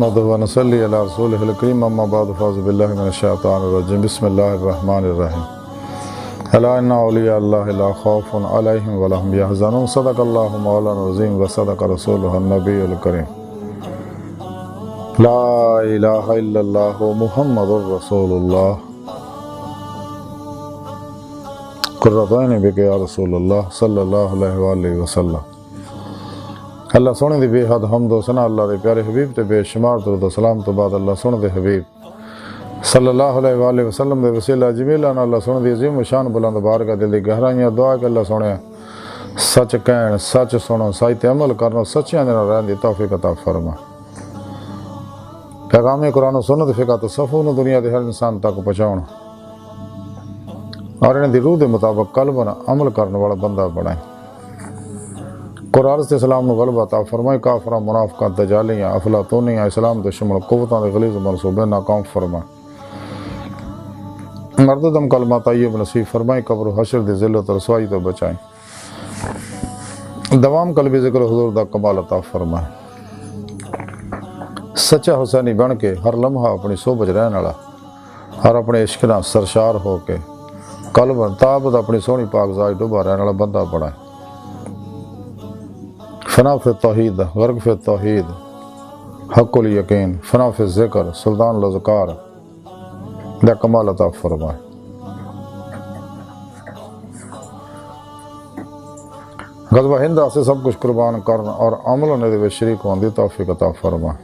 नसल्ली अला रसूलिहिल करीम अम्मा बाद फ़ाज़ु बिल्लाहि मिनश शैतानिर रजीम बिस्मिल्लाहिर रहमानिर रहीम अला इन्ना औलिया अल्लाहि ला खौफुन अलैहिम वला हुम यहज़नून सदक़ल्लाहु मौलाना अज़ीम व सदक़ रसूलुहुन नबियुल करीम ला इलाहा इल्लल्लाहु मुहम्मदुर रसूलुल्लाह क़ुर्रतु ऐनी बिका या रसूलल्लाह सल्लल्लाहु अलैहि वसल्लम। अल्लाह सोने दी बेहद हमद व सना अल्लाह दे प्यारे हबीब ते बेशुमार दुरूद व सलाम तो बाद अल्लाह सोने दे हबीब सल्लल्लाहु अलैहि वसल्लम दे वसीला जमीला नाल अल्लाह सोने दी अजीम शान बुलंद बारगाह दिल दी गहराइयां दुआ कि अल्लाह सोने सच कहण सच सुनो सच ते अमल करनो सच्चियां दे नाल रहण दी तौफीक अता फरमा। पैगाम कुरान व सुन्नत फिक़ह ते सफ़ू नूं दुनिया दे हर इंसान तक पहुंचाउण और इन्हां दी रूह दे मुताबिक कल्ब नाल अमल करने वाला बंदा बनाए। कुरान से इस्लाम को गलबा अता फरमाए। काफरा मुनाफिका दजालियाँ अफलातूनियाँ इस्लाम दुश्मन कुव्वतां दे गलीज़ मनसूबे नाकाम फरमाए। मरददम कलमा तय्यब नसीब फरमाए। कब्र हशर दी ज़िल्लत रसवाई तो बचाए। दवाम कल्बी ज़िक्र हुज़ूर दा कमाल अता फरमाए। सच्चा हुसैनी बन के हर लम्हा अपनी सोबत रहने वाला हर अपने इश्क नाल सरशार हो के कल्ब ताबत अपनी सोहनी पाकज़ात डुबा रहने वाला बंदा बनाए। फना फिर तौहीद गर्ग फिर तौहीद हक़ुल यकीन फना फिर ज़िक्र सुल्तान लज़कार दा कमाल अता फरमाए। ग़ज़वा हिंद से सब कुछ कुर्बान करन और अमल ने दे शरीक होने दी तौफीक अता फरमाए।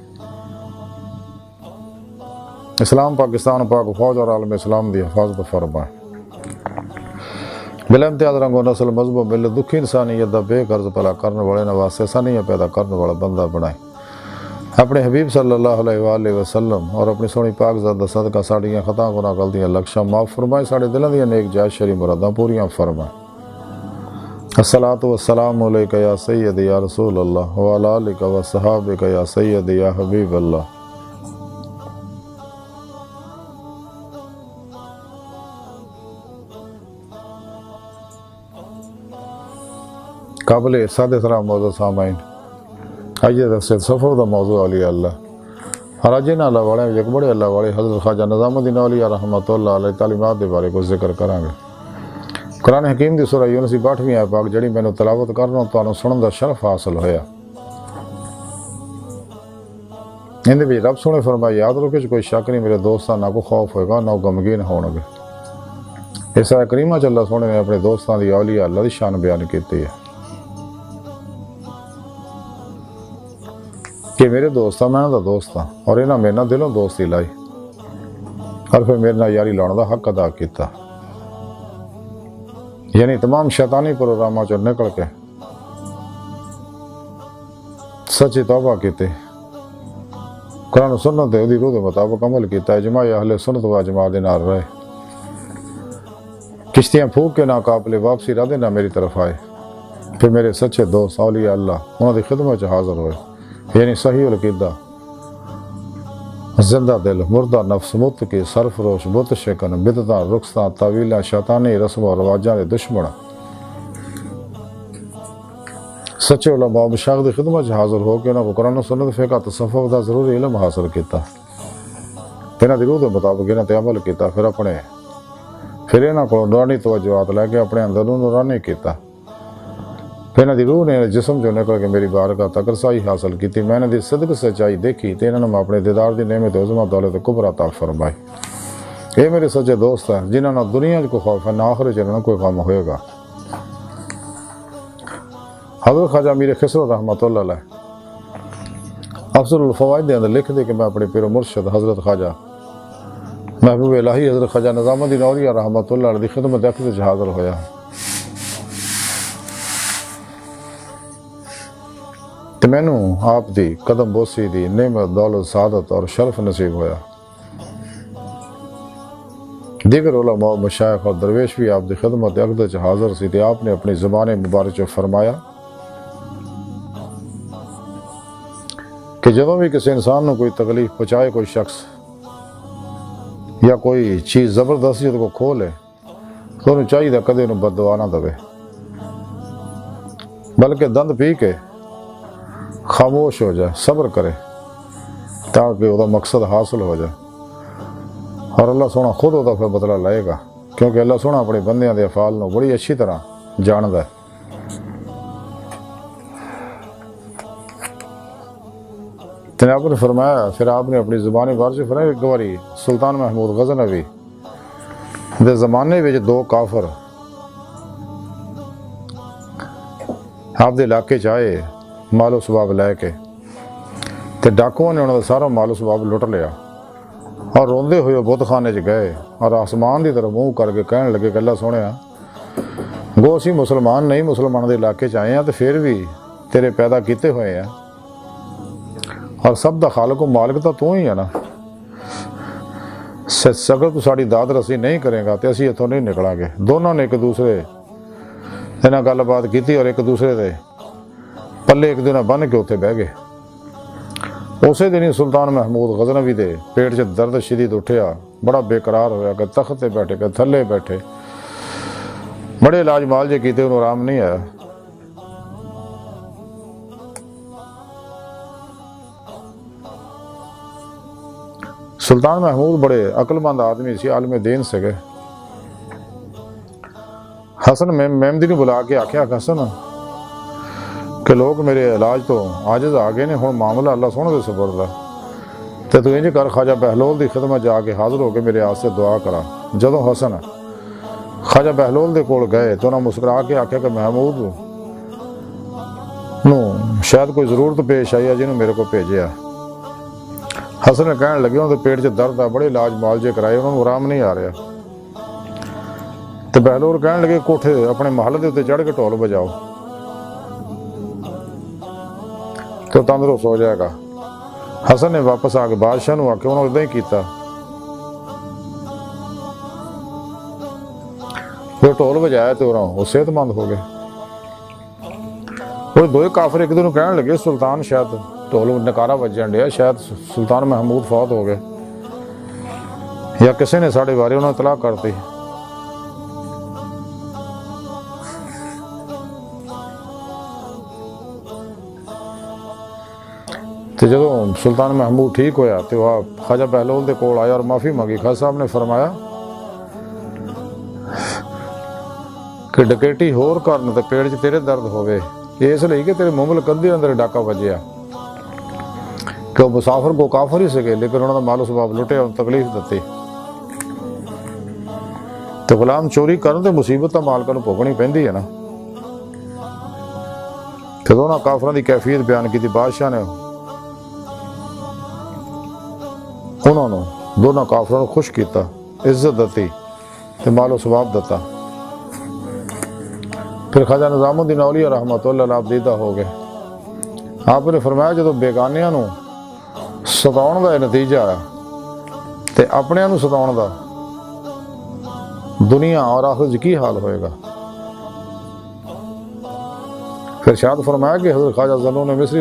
इस्लाम पाकिस्तान पाक फौज और आलम इस्लाम दी हिफाजत फरमाए। बिला इम्तियाज़ रंगो नस्ल मजहब मिल दुखी इंसानियत दा बेगर्ज भला करने वाले वास्ते सानियाँ पैदा करने वाला बंदा बनाए। अपने हबीब सल्लल्लाहु अलैहि वसल्लम और अपनी सोहनी पाकज़ात दा सदका साड़ियाँ खता गुनाह गलतियाँ लक्ष्यां माफ़ फरमाए। साढ़े दिलों दी नेक जायज़ शरी मुरादां पूरियां फरमाए। अस्सलातु वस्सलामु अलैका या सय्यदी या रसूल अल्लाह व अला आलिका व सहाबिका या सय्यदी या हबीब अल्लाह। काबिल सादे सलाम मौजूद सामाइन आइए दरसे सफ़र दा मौजू औलिया अल्लाह और अज इन अल्लाह वाले एक बड़े अल्लाह वाले हज़रत ख्वाजा निज़ामुद्दीन औलिया रहमतुल्लाह अलैह तालीमात के बारे को जिक्र करांगे। कुरान हकीम की सूरह यूनुस 8वीं आयत पाक जड़ी मैनू तलावत करना तुहानू सुनन दा शरफ हासिल होया। इहदे विच रब सोहणे फरमाया याद रखो कोई शक नहीं मेरे दोस्तां ना को खौफ होएगा ना गमगीन होणगे। इस आयत करीमा च अल्लाह सोहणे ने अपने दोस्तां दी औलिया अल्लाह दी शान बयान की है कि मेरे दोस्त मैं इन्हां दा दोस्त हाँ और इन्हां मेरे नाल दिलों दोस्ती लाई और फिर मेरे नाल यारी लाने का हक अदा किया। यानी तमाम शैतानी प्रोग्रामों चो निकल के सच्ची तौबा की कुरान सुन्नत ते उहदी रूह दे मुताबिक अमल किया। इजमाए अहले सुन्नत व जमात दे नाल रहे। किश्तियां फूक के नाकाबिले वापसी इरादे ना मेरी तरफ आए। फिर मेरे सच्चे दोस्त औलिया अल्लाह उन्होंने खिदमत हाजिर होए। यानी सही अकीदा जिंदा दिल मुर्दा नफ्स मुत की सरफरोश बुत शिकन बिदता रुखसा तवीला शैतानी रस्म और रवाजा के दुश्मन सच्चे उलमा मशाइख की खिदमत हाजिर हो के उन्होंने कुरान सुन्नत फ़िक़ह तसव्वुफ़ का जरूरी इल्म हासिल किया। इन्हां दी रूह के मुताबिक इन्हां ते अमल किया। फिर इन्हां को नूरानी तवज्जुहात लैके अपने अंदर नूरानी किया। फिर इन्हां दी रूह ने जिसम जो निकल के मेरी बारगाह तक रसाई हासिल की। मैं इन्हां दी सिदक सच्चाई देखी तो इन्होंने मैं अपने दीदार की नेमत उज़मा दौलत कुबरा अता फरमाई। ये मेरे सच्चे दोस्त हैं जिन्होंने दुनिया को खौफ है ना आखिरत च इन्हां कोई काम होएगा। हज़रत ख्वाजा मीर खिसरो रहमतुल्लाह अलैह अफ़ज़लुल फ़वाइद दे अंदर लिख दे कि मैं अपने पीरो मुर्शिद हज़रत ख्वाजा महबूब इलाही हज़रत ख्वाजा निज़ामुद्दीन औलिया रहमतुल्लाह अलैह दी खिदमत अक़द च हाज़िर होया। तो मैनू आप दी कदम बोसी दी नेमत दौलत सादत और शरफ नसीब होया। दीगर उलमा मशाइख और दरवेश भी आप दी खिदमत अक़द च हाज़िर सी ते आपने अपनी ज़ुबान मुबारक च फरमाया कि जदों भी किसी इंसान को कोई तकलीफ पहुँचाए कोई शख्स या कोई चीज़ ज़बरदस्ती को खो ले तो उन्हें चाहिए कदे उन्हें बददुआ ना दे बल्कि दंद पी के खामोश हो जाए सब्र करे ताकि वह मकसद हासिल हो जाए। और अल्लाह सोना खुद वह फिर बदला लाएगा, क्योंकि अल्लाह सोना अपने बंदियां के अफाल को बड़ी अच्छी तरह जानता है। तो आपने फरमाया, फिर आपने अपनी ज़ुबानी वारसी फरमाया, एक बारी सुल्तान महमूद गज़नवी दे ज़माने में दो काफर आपके इलाके च आए मालो सबाब लैके, तो डाकुओं ने उन्होंने सारा मालो सबाब लुट लिया और रोंदे हुए बुत खाने च गए और आसमान की तरफ मुँह करके कहने लगे कि अल्लाह सोने गो असी मुसलमान नहीं, मुसलमानों के इलाके च आए हैं तो फिर भी तेरे पैदा किए हुए हैं और सब का खालक मालिक तो तू ही है ना। अगर तू साड़ी दाद रसी नहीं करेगा तो असी इतों नहीं निकलांगे। दोनों ने एक दूसरे इन्हें गलबात की और एक दूसरे के पल्ले एक दिन बन के उत्थे बह गए। उस दिन ही सुल्तान महमूद गज़नवी दे पेट च दर्द शदीद उठिया, बड़ा बेकरार होया कि तख्त ते बैठे कि थले बैठे, बड़े इलाज माल जे कीते उन्होंने आराम नहीं आया। सुल्तान महमूद बड़े अकलमंद आदमी से, आलम दीन से गए। हसन मेमदी ने बुला के आख्या, हसन कि लोग मेरे इलाज तो आजिज आ गए ने, हुण मामला अल्लाह सोहणे दे सुपुर्द है, तो तू इंज कर ख्वाजा बहलोल की खिदमत जाके हाजिर होकर मेरे आस्ते दुआ करा। जदों हसन ख्वाजा बहलोल दे कोल गए तो उन्हें मुस्कुरा के आख्या कि महमूद नूं शायद कोई जरूरत पेश आई है जिन्होंने मेरे को भेजा। हसन कहने लगे उन्होंने पेट च दर्द है, बड़े इलाज मालजे कराए, उन्होंने आराम नहीं आ रहा। तो बहलोल कहने लगे कोठे अपने महल के उत्ते चढ़ के ढोल बजाओ तो तंदुरुस्त हो जाएगा। हसन ने वापस आके बादशाह को आके उन्होंने इदा ही किया। फिर ढोल बजाया तो वो सेहतमंद हो गए। वो दो काफिर एक दिन कहने लगे सुल्तान शायद ढोल नकारा बजन दिया, शायद सुल्तान महमूद फौत हो गए या किसी ने साढ़े बारे उन्होंने इतलाह करती। तो जो सुल्तान महमूद ठीक होया तो वह ख्वाजा बहलोल के कोल आया और माफ़ी मंगी। खाजा साहब ने फरमाया कि डकैती होर करन ते पेट च तेरे दर्द होवे, इसलिए कि तेरे मुंबल कंधे अंदर डाका वजया कि वह मुसाफिर को काफर ही सके, लेकिन उन्होंने मालो सबाब लुटे और तकलीफ दी। तो गुलाम चोरी करन ते मुसीबत तो मालक नूं भोगनी पैंदी है ना। तो दोनों काफरां दी कैफियत बयान की बादशाह ने उन्होंने दोनों काफरों को खुश किया, इज्जत दी तो मालो सबाब दिता। फिर ख्वाजा निज़ामुद्दीन औलिया रहमतुल्लाह अलैह दीदा हो गए। आपने फरमाया जो बेगानियां नूं सताउण दा नतीजा आया तो अपनियां नूं सताउण दा दुनिया और आखिरत की हाल होएगा। फिर शायद फरमाया कि हज़रत ख्वाजा ज़नून मिस्री